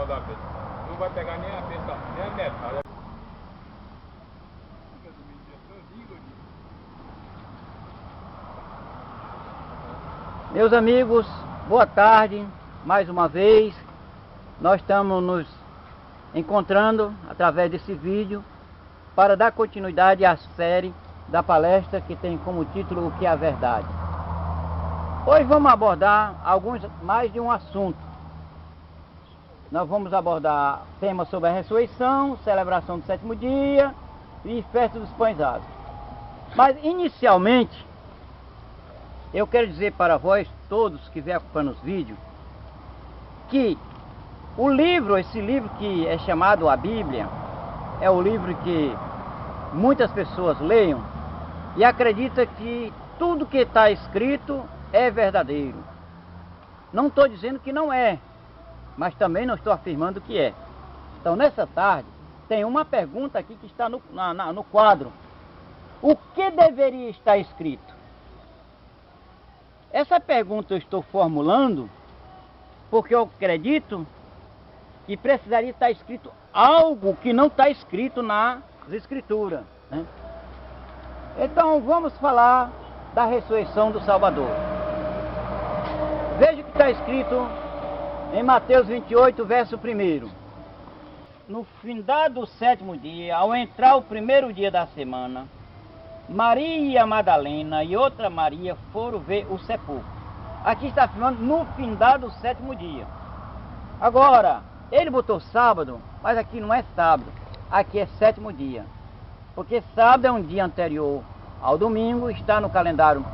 da peixe. Não vai pegar nem a peixe, nem a metade. Meus amigos, boa tarde. Mais uma vez, nós estamos nos encontrando através desse vídeo para dar continuidade à série da palestra que tem como título O que é a Verdade. Hoje vamos abordar mais de um assunto. Nós vamos abordar temas sobre a ressurreição, celebração do sétimo dia e festa dos pães asmos. Mas inicialmente, eu quero dizer para vós todos que vêm acompanhando os vídeos, que esse livro que é chamado a Bíblia, é o livro que muitas pessoas leiam e acreditam que tudo que está escrito é verdadeiro. Não estou dizendo que não é, mas também não estou afirmando que é. Então nessa tarde tem uma pergunta aqui que está no quadro. O que deveria estar escrito? Essa pergunta eu estou formulando porque eu acredito que precisaria estar escrito algo que não está escrito nas Escrituras, né? Então vamos falar da ressurreição do Salvador. Veja o que está escrito em Mateus 28, verso 1. No findado sétimo dia, ao entrar o primeiro dia da semana, Maria Madalena e outra Maria foram ver o sepulcro. Aqui está afirmando no findado sétimo dia. Agora, ele botou sábado, mas aqui não é sábado, aqui é sétimo dia. Porque sábado é um dia anterior ao domingo, está no calendário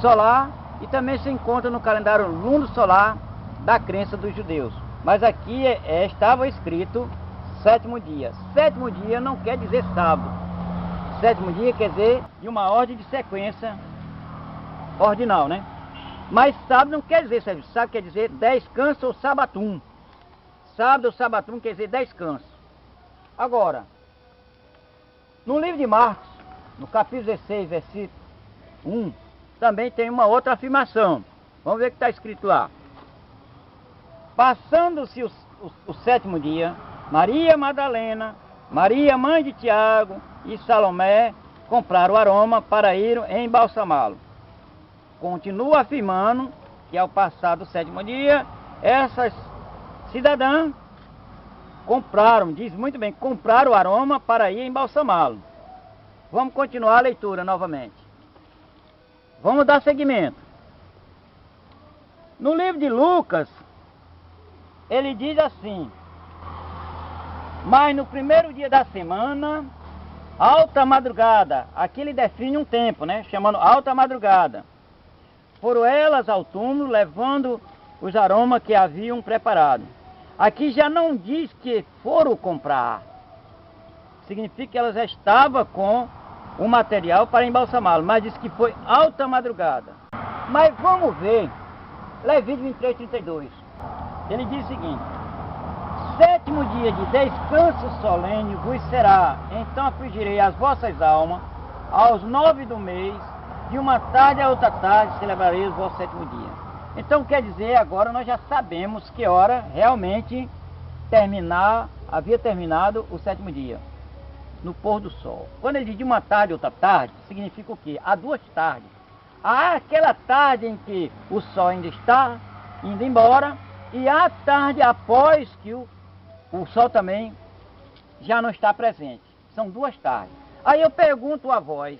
solar e também se encontra no calendário luno solar da crença dos judeus. Mas aqui estava escrito sétimo dia. Sétimo dia não quer dizer sábado. Sétimo dia quer dizer de uma ordem de sequência ordinal, né? Mas sábado não quer dizer serviço. Sábado quer dizer descanso ou sabatum. Sábado ou sabatum quer dizer descanso. Agora, no livro de Marcos, no capítulo 16, versículo 1, também tem uma outra afirmação. Vamos ver o que está escrito lá. Passando-se o sétimo dia, Maria Madalena, Maria mãe de Tiago e Salomé compraram o aroma para ir embalsamá-lo. Continua afirmando que ao passar do sétimo dia, essas cidadãs compraram, diz muito bem, compraram o aroma para ir embalsamá-lo. Vamos continuar a leitura novamente. Vamos dar seguimento. No livro de Lucas, ele diz assim: mas no primeiro dia da semana, alta madrugada, aqui ele define um tempo, né? Chamando alta madrugada. Foram elas ao túmulo, levando os aromas que haviam preparado. Aqui já não diz que foram comprar. Significa que elas já estavam com o material para embalsamá-lo, mas diz que foi alta madrugada. Mas vamos ver, Levítico 23, 32. Ele diz o seguinte: sétimo dia de descanso solene vos será, então afligirei as vossas almas, aos 9 do mês, de uma tarde a outra tarde celebrarei o vosso sétimo dia. Então quer dizer, agora nós já sabemos que hora realmente havia terminado o sétimo dia, no pôr do sol. Quando ele diz de uma tarde a outra tarde, significa o quê? Há duas tardes. Há aquela tarde em que o sol ainda está indo embora, e há a tarde após que o sol também já não está presente. São duas tardes. Aí eu pergunto a vós,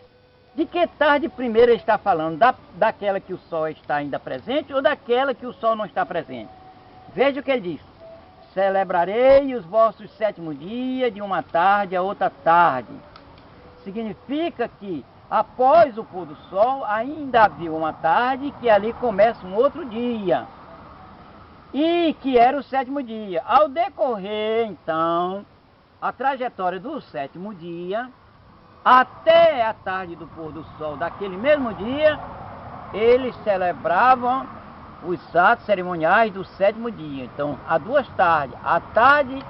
de que tarde primeiro ele está falando? Daquela que o sol está ainda presente ou daquela que o sol não está presente? Veja o que ele diz: celebrarei os vossos sétimos dias de uma tarde a outra tarde. Significa que após o pôr do sol ainda havia uma tarde que ali começa um outro dia. E que era o sétimo dia. Ao decorrer, então, a trajetória do sétimo dia, até a tarde do pôr do sol daquele mesmo dia, eles celebravam os atos cerimoniais do sétimo dia. Então, há duas tardes. A tarde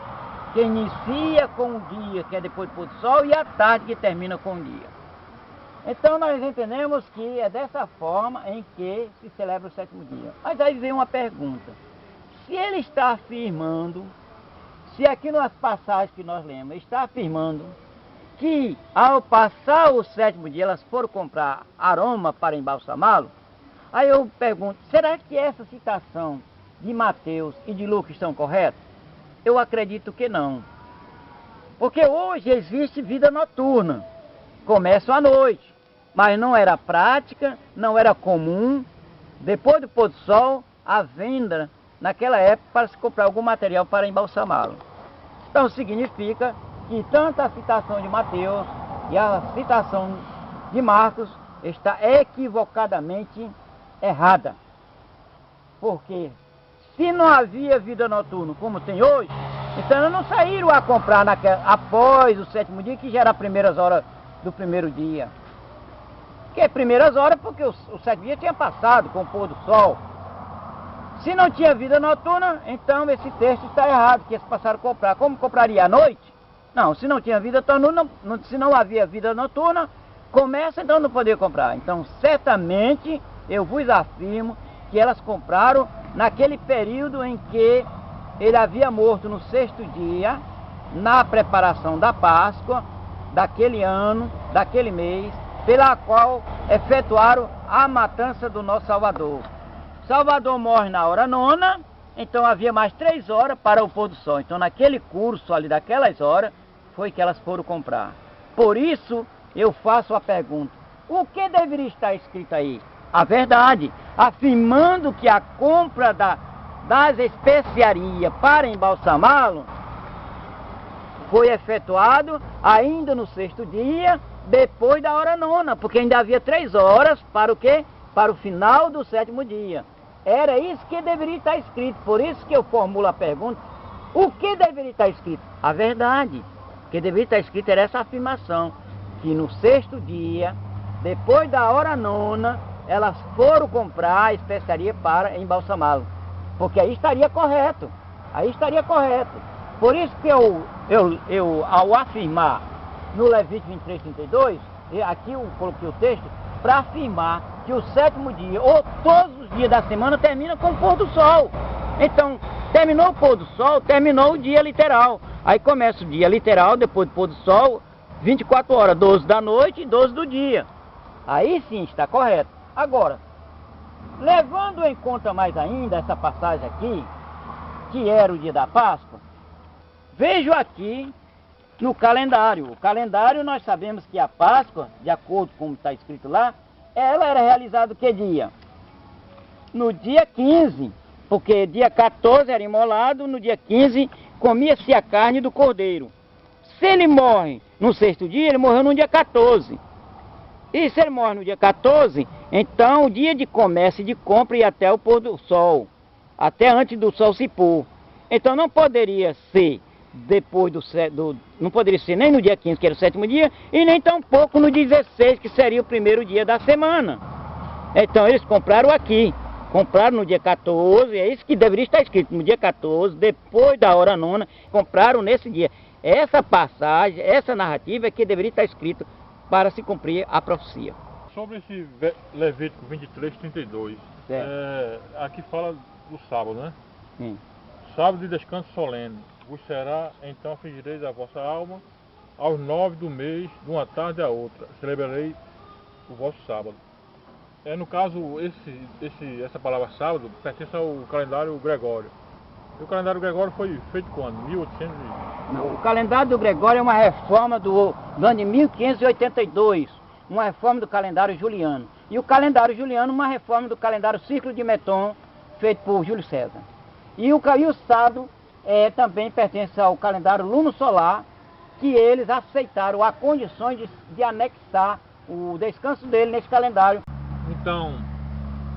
que inicia com o dia, que é depois do pôr do sol, e a tarde que termina com o dia. Então, nós entendemos que é dessa forma em que se celebra o sétimo dia. Mas aí vem uma pergunta. Se ele está afirmando Se aqui nas passagens que nós lemos está afirmando que ao passar o 7º dia elas foram comprar aroma para embalsamá-lo, aí eu pergunto, será que essa citação de Mateus e de Lucas estão corretas? Eu acredito que não. Porque hoje existe vida noturna, começam à noite, mas não era prática, não era comum, depois do pôr do sol, a venda naquela época para se comprar algum material para embalsamá-lo. Então significa que tanto a citação de Mateus e a citação de Marcos está equivocadamente errada. Porque se não havia vida noturna como tem hoje, então eles não saíram a comprar após o 7º dia, que já era as primeiras horas do primeiro dia. Que primeiras horas porque o 7º dia tinha passado com o pôr do sol. Se não tinha vida noturna, então esse texto está errado, que eles passaram a comprar. Como compraria à noite? Não, se não tinha vida noturna, se não havia vida noturna, começa então não poder comprar. Então, certamente, eu vos afirmo que elas compraram naquele período em que ele havia morto no 6º dia, na preparação da Páscoa, daquele ano, daquele mês, pela qual efetuaram a matança do nosso Salvador. Salvador morre na hora 9ª, então havia mais 3 horas para o pôr do sol. Então naquele curso ali daquelas horas, foi que elas foram comprar. Por isso eu faço a pergunta, o que deveria estar escrito aí? A verdade, afirmando que a compra das especiarias para embalsamá-lo foi efetuado ainda no 6º dia, depois da hora 9ª, porque ainda havia 3 horas para o quê? Para o final do 7º dia. Era isso que deveria estar escrito, por isso que eu formulo a pergunta, o que deveria estar escrito? A verdade, o que deveria estar escrito era essa afirmação, que no 6º dia, depois da hora 9ª, elas foram comprar a especiaria para embalsamá-lo, porque aí estaria correto, Por isso que eu ao afirmar no Levítico 23:32, aqui eu coloquei o texto, para afirmar que o 7º dia, ou todos os dias da semana, termina com o pôr do sol. Então, terminou o pôr do sol, terminou o dia literal. Aí começa o dia literal, depois do pôr do sol, 24 horas, 12 da noite e 12 do dia. Aí sim está correto. Agora, levando em conta mais ainda essa passagem aqui, que era o dia da Páscoa, vejo aqui no calendário. O calendário nós sabemos que a Páscoa, de acordo com como está escrito lá, ela era realizada que dia? No dia 15, porque dia 14 era imolado, no dia 15 comia-se a carne do cordeiro. Se ele morre no 6º dia, ele morreu no dia 14. E se ele morre no dia 14, então o dia de comércio e de compra ia até o pôr do sol, até antes do sol se pôr. Então não poderia ser depois não poderia ser nem no dia 15, que era o 7º dia, e nem tampouco no dia 16, que seria o primeiro dia da semana. Então eles compraram aqui, compraram no dia 14, é isso que deveria estar escrito, no dia 14, depois da hora 9ª, compraram nesse dia. Essa passagem, essa narrativa é que deveria estar escrito para se cumprir a profecia. Sobre esse Levítico 23:32, aqui fala do sábado, né? Sim. Sábado de descanso solene. Vos será, então afligireis a vossa alma, aos 9 do mês, de uma tarde à outra, celebrarei o vosso sábado. No caso, essa palavra sábado pertence ao calendário Gregório. E o calendário Gregório foi feito quando? 1800 Não, o calendário do Gregório é uma reforma do ano de 1582, uma reforma do calendário Juliano. E o calendário Juliano, uma reforma do calendário Círculo de Meton, feito por Júlio César. E o sábado também pertence ao calendário luno solar, que eles aceitaram a condições de anexar o descanso dele nesse calendário. Então,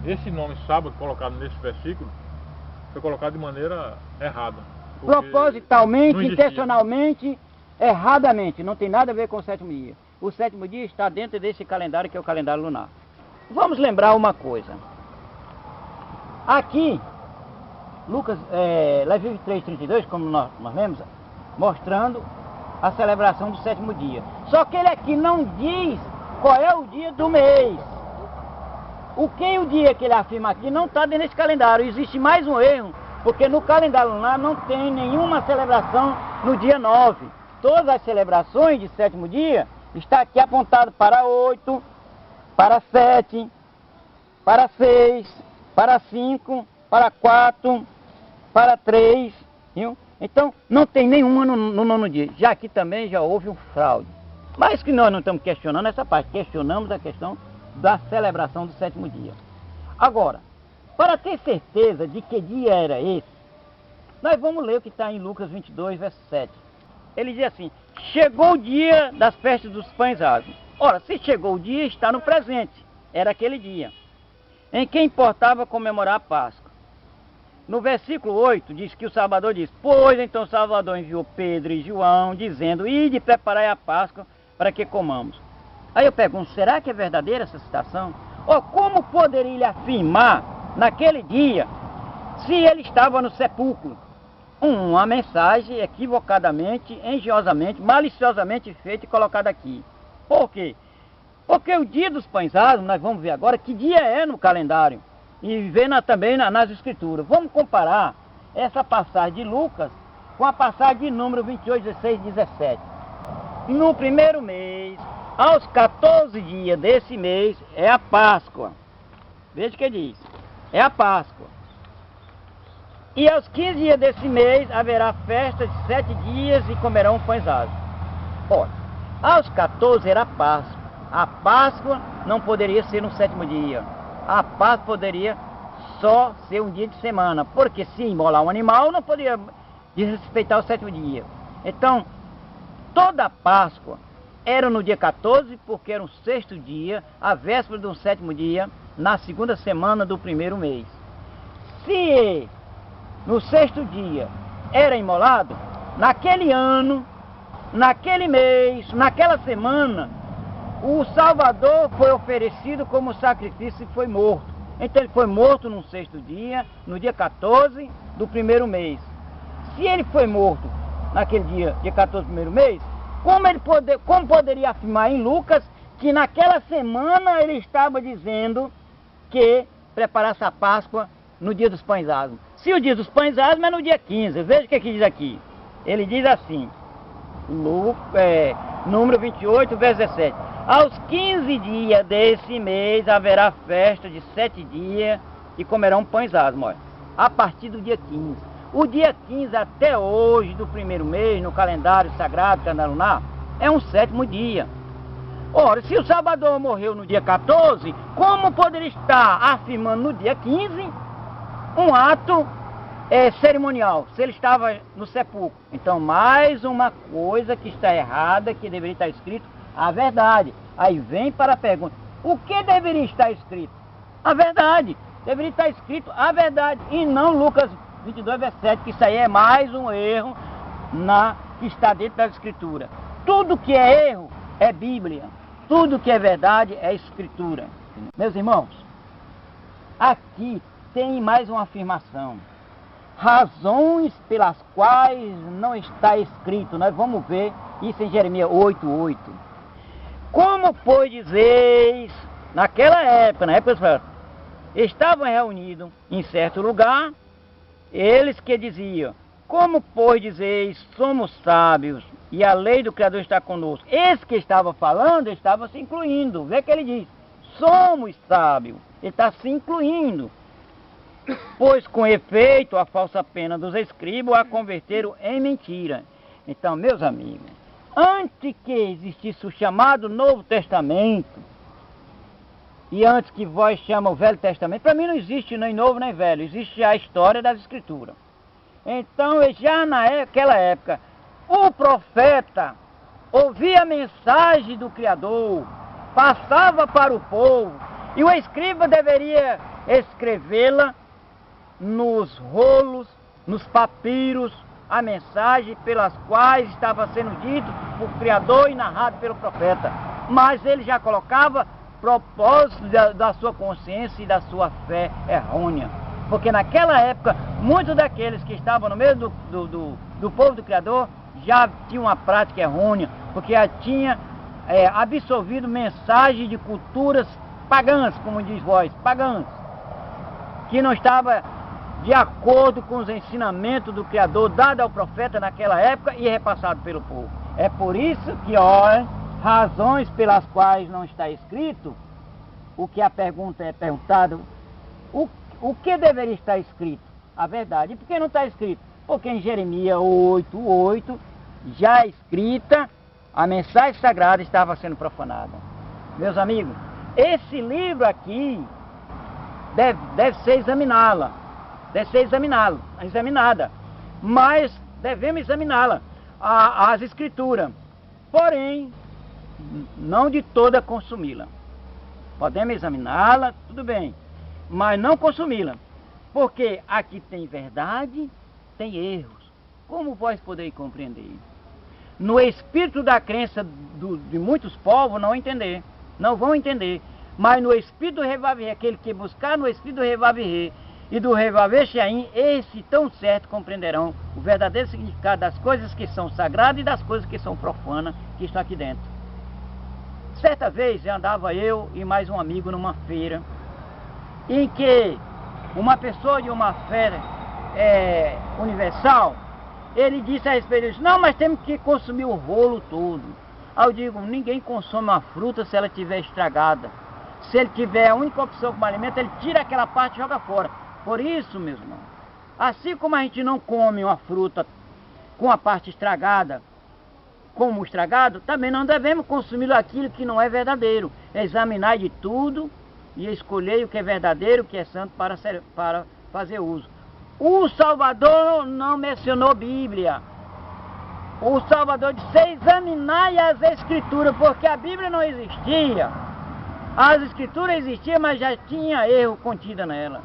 esse nome sábado colocado nesse versículo foi colocado de maneira errada. Propositalmente, intencionalmente, erradamente, não tem nada a ver com o 7º dia. O 7º dia está dentro desse calendário que é o calendário lunar. Vamos lembrar uma coisa. Aqui, Levítico 3:32, como nós lemos, mostrando a celebração do 7º dia. Só que ele aqui não diz qual é o dia do mês. O dia que ele afirma aqui não está dentro desse calendário. Existe mais um erro, Porque no calendário lunar não tem nenhuma celebração no dia 9. Todas as celebrações de sétimo dia está aqui apontado para 8, para 7, para 6, para 5, para 4, para 3, viu? Então não tem nenhuma no nono dia. Já aqui também já houve um fraude. Mas que nós não estamos questionando essa parte, questionamos a questão da celebração do sétimo dia. Agora, para ter certeza de que dia era esse, nós vamos ler o que está em Lucas 22, verso 7. Ele diz assim: chegou o dia das festas dos pães asmos. Ora, se chegou o dia, está no presente. Era aquele dia em que importava comemorar a Páscoa. No versículo 8 diz que o Salvador diz: pois então o Salvador enviou Pedro e João, dizendo: ide preparai a Páscoa para que comamos. Aí eu pergunto, será que é verdadeira essa citação? Ou como poderia ele afirmar naquele dia se ele estava no sepulcro? Uma mensagem equivocadamente, engenhosamente, maliciosamente feita e colocada aqui. Por quê? Porque o dia dos pães asmos, nós vamos ver agora que dia é no calendário. E ver também nas escrituras. Vamos comparar essa passagem de Lucas com a passagem de Número 28, 16 e 17. No primeiro mês, aos 14 dias desse mês, é a Páscoa. Veja o que diz. É a Páscoa. E aos 15 dias desse mês haverá festa de 7 dias e comerão pães asmos. Olha, aos 14 era a Páscoa. A Páscoa não poderia ser no sétimo dia. A Páscoa poderia só ser um dia de semana, porque se imolar um animal não poderia desrespeitar o sétimo dia. Então, toda a Páscoa era no dia 14, porque era o sexto dia, a véspera do sétimo dia, na segunda semana do primeiro mês. Se no sexto dia era imolado, naquele ano, naquele mês, naquela semana, o Salvador foi oferecido como sacrifício e foi morto. Então ele foi morto no sexto dia, no dia 14 do primeiro mês. Se ele foi morto naquele dia 14 do primeiro mês, como poderia afirmar em Lucas que naquela semana ele estava dizendo que preparasse a Páscoa no dia dos pães asmos? Se o dia dos pães asmos é no dia 15, veja o que diz aqui. Ele diz assim, Número 28, verso 17. Aos 15 dias desse mês haverá festa de 7 dias e comerão pães asmos. Olha, a partir do dia 15. O dia 15 até hoje do primeiro mês, no calendário sagrado, calendário lunar, é um sétimo dia. Ora, se o Salvador morreu no dia 14, como poderia estar afirmando no dia 15 um ato cerimonial, se ele estava no sepulcro? Então, mais uma coisa que está errada, que deveria estar escrito a verdade. Aí vem para a pergunta: o que deveria estar escrito? A verdade. Deveria estar escrito a verdade, e não Lucas 22, verso 7, que isso aí é mais um erro que está dentro da Escritura. Tudo que é erro é Bíblia. Tudo que é verdade é Escritura. Meus irmãos, aqui tem mais uma afirmação. Razões pelas quais não está escrito. Nós vamos ver isso em Jeremias 8:8. Como pois dizeis, naquela época, estavam reunidos em certo lugar, eles que diziam: como pois dizeis, somos sábios, e a lei do Criador está conosco. Esse que estava falando, estava se incluindo. Vê que ele diz: somos sábios. Ele está se incluindo. Pois com efeito a falsa pena dos escribas a converteram em mentira. Então, meus amigos, antes que existisse o chamado Novo Testamento, e antes que vós chamam o Velho Testamento, para mim não existe nem novo nem velho, existe a história das Escrituras. Então, já naquela época, o profeta ouvia a mensagem do Criador, passava para o povo, e o escriba deveria escrevê-la nos rolos, nos papiros, a mensagem pelas quais estava sendo dito por Criador e narrado pelo profeta. Mas ele já colocava propósito da sua consciência e da sua fé errônea. Porque naquela época, muitos daqueles que estavam no meio do povo do Criador já tinham uma prática errônea, porque já tinha absorvido mensagem de culturas pagãs, como diz vós, pagãs, que não estava de acordo com os ensinamentos do Criador dado ao profeta naquela época e repassado pelo povo. É por isso que, olha, razões pelas quais não está escrito, o que a pergunta é perguntado, o que deveria estar escrito? A verdade. E por que não está escrito? Porque em Jeremias 8:8, já escrita, a mensagem sagrada estava sendo profanada. Meus amigos, esse livro aqui deve ser examinada, mas devemos examiná-la, as escrituras, porém, não de toda consumi-la. Podemos examiná-la, tudo bem, mas não consumi-la, porque aqui tem verdade, tem erros. Como vós podeis compreender? No espírito da crença de muitos povos não vão entender, mas no espírito do Revavirê, aquele que buscar no espírito do Revavirê e do Revavirê Sheaim, esse tão certo compreenderão o verdadeiro significado das coisas que são sagradas e das coisas que são profanas, que estão aqui dentro. Certa vez andava eu e mais um amigo numa feira, em que uma pessoa de uma fé universal, ele disse a respeito disso: não, mas temos que consumir o rolo todo. Aí eu digo: ninguém consome uma fruta se ela estiver estragada. Se ele tiver a única opção como alimento, ele tira aquela parte e joga fora. Por isso, meus irmãos, assim como a gente não come uma fruta com a parte estragada, como estragado, também não devemos consumir aquilo que não é verdadeiro. Examinar de tudo e escolher o que é verdadeiro, o que é santo para fazer uso. O Salvador não mencionou Bíblia. O Salvador disse: examinai as Escrituras, porque a Bíblia não existia. As Escrituras existiam, mas já tinha erro contido nela.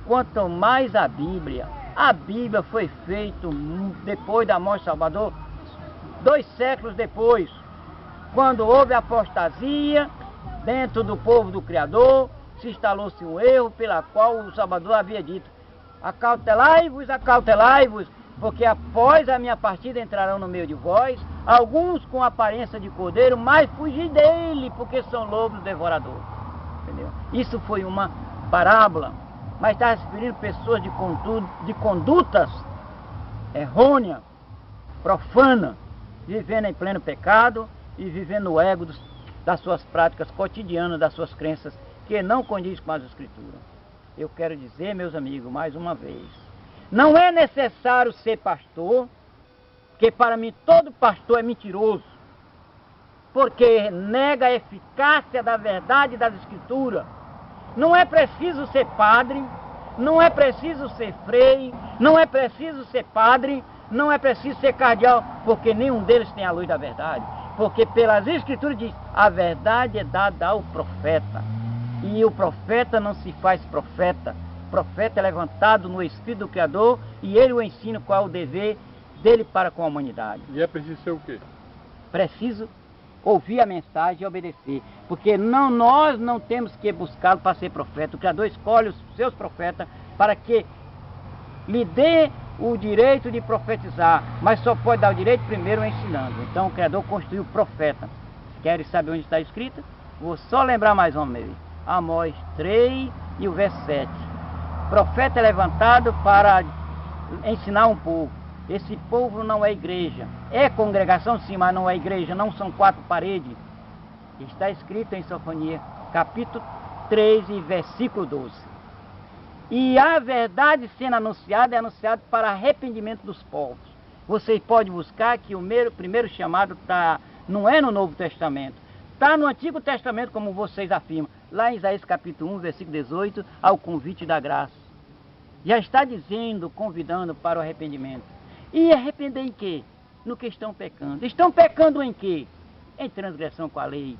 Quanto mais a Bíblia foi feita depois da morte do Salvador, 2 séculos depois, quando houve apostasia dentro do povo do Criador, se instalou-se um erro pela qual o Salvador havia dito: acautelai-vos, acautelai-vos, porque após a minha partida entrarão no meio de vós alguns com aparência de cordeiro, mas fugi dele, porque são lobos devoradores. Entendeu? Isso foi uma parábola, mas está referindo pessoas de condutas errôneas, profanas, vivendo em pleno pecado e vivendo o ego das suas práticas cotidianas, das suas crenças, que não condiz com as Escrituras. Eu quero dizer, meus amigos, mais uma vez, não é necessário ser pastor, que para mim todo pastor é mentiroso, porque nega a eficácia da verdade das Escrituras. Não é preciso ser padre, não é preciso ser frei, não é preciso ser padre, não é preciso ser cardeal, porque nenhum deles tem a luz da verdade. Porque pelas Escrituras diz: a verdade é dada ao profeta. E o profeta não se faz profeta. O profeta é levantado no Espírito do Criador e ele o ensina qual é o dever dele para com a humanidade. E é preciso ser o quê? Preciso ouvir a mensagem e obedecer. Porque nós não temos que buscá-lo para ser profeta. O Criador escolhe os seus profetas para que lhe dê o direito de profetizar, mas só pode dar o direito primeiro ensinando. Então o Criador construiu o profeta. Querem saber onde está escrito? Vou só lembrar mais uma vez. Amós 3 e o verso 7. O profeta é levantado para ensinar um povo. Esse povo não é igreja. É congregação sim, mas não é igreja. Não são 4 paredes. Está escrito em Sofonias, capítulo 3 e versículo 12. E a verdade sendo anunciada é anunciada para arrependimento dos povos. Vocês podem buscar que o primeiro chamado não é no Novo Testamento. Está no Antigo Testamento, como vocês afirmam. Lá em Isaías capítulo 1, versículo 18, ao convite da graça. Já está dizendo, convidando para o arrependimento. E arrepender em quê? No que estão pecando. Estão pecando em quê? Em transgressão com a lei.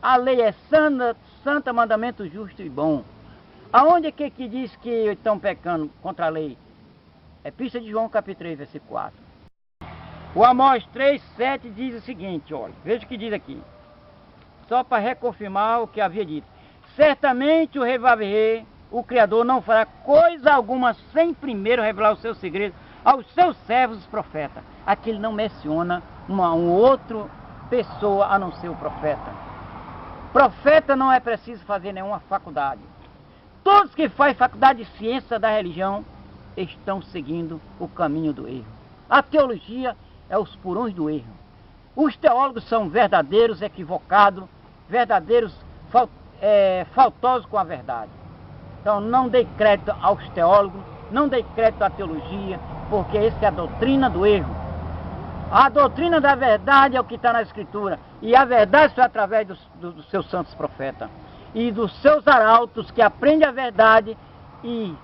A lei é santa, mandamento justo e bom. Aonde é que diz que estão pecando contra a lei? Epístola de João, capítulo 3, versículo 4. O Amós 3, 7 diz o seguinte, olha, veja o que diz aqui. Só para reconfirmar o que havia dito. Certamente o Revavirê, o Criador, não fará coisa alguma sem primeiro revelar os seus segredos aos seus servos, os profetas. Aqui ele não menciona uma outra pessoa a não ser o profeta. Profeta não é preciso fazer nenhuma faculdade. todos que fazem faculdade de ciência da religião estão seguindo o caminho do erro. A teologia é os purões do erro. Os teólogos são verdadeiros equivocados, verdadeiros faltosos com a verdade. Então não dê crédito aos teólogos, não dê crédito à teologia, porque essa é a doutrina do erro. A doutrina da verdade é o que está na Escritura, e a verdade só é através dos seus santos profetas e dos seus arautos que aprendem a verdade e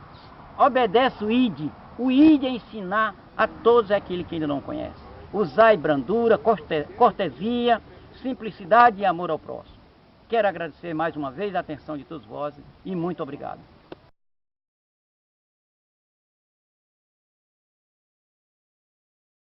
obedecem o ide. O ide é ensinar a todos aquele que ainda não conhece. Usai brandura, cortesia, simplicidade e amor ao próximo. Quero agradecer mais uma vez a atenção de todos vós e muito obrigado.